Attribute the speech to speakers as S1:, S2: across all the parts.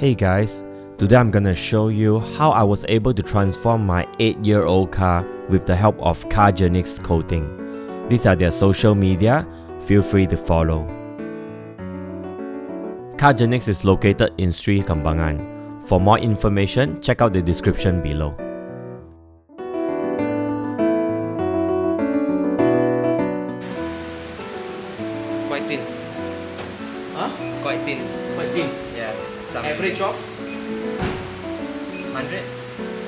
S1: Hey guys, today I'm gonna show you how I was able to transform my 8-year-old car with the help of Cargenix coating. These are their social media, feel free to follow. Cargenix is located in Seri Kembangan. For more information, check out the description below.
S2: Quite thin.
S3: Huh?
S2: Quite thin.
S3: Quite thin.
S2: Yeah. Some
S3: Average of?
S2: 100.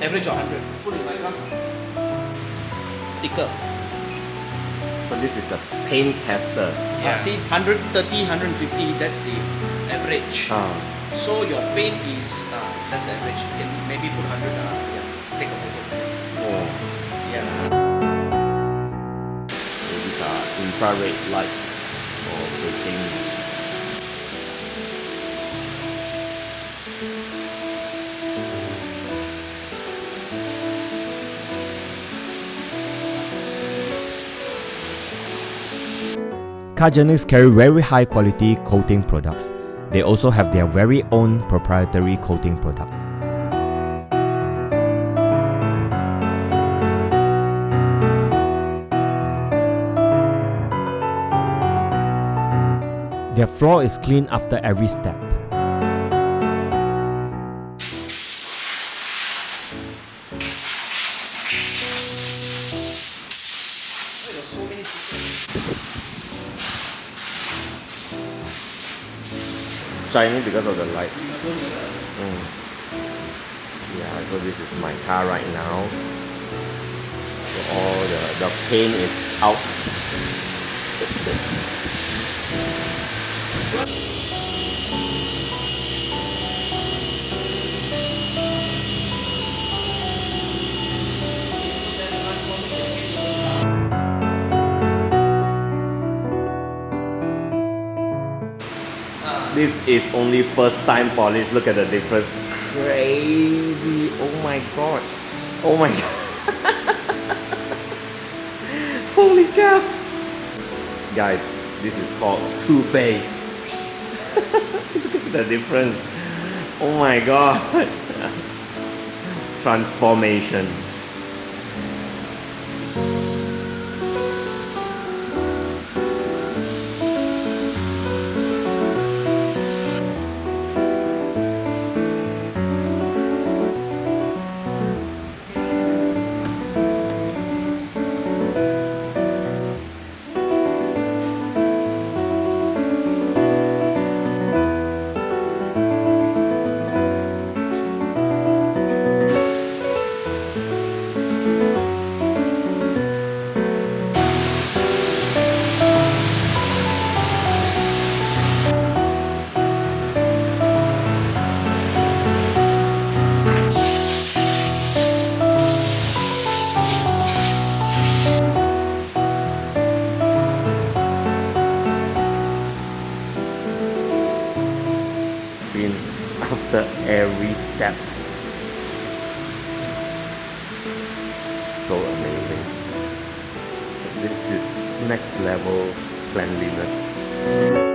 S3: Average of 100. Put in my car. Thicker.
S1: So this is a paint tester.
S3: Yeah. See, 130, 150, that's the average. So your paint is, that's average. You can maybe put 100, yeah. Take a photo.
S1: Oh.
S3: Yeah.
S1: So these are infrared lights for painting. Cargenix carry very high quality coating products. They also have their very own proprietary coating products. Their floor is cleaned after every step. It's shiny because of the light. Yeah, so this is my car right now. So all the paint is out. This is only first time polish. Look at the difference. Crazy. Oh my god. Oh my god. Holy cow. Guys, this is called two-face. Look at the difference. Oh my god. Transformation. After every step. So amazing. This is next level cleanliness.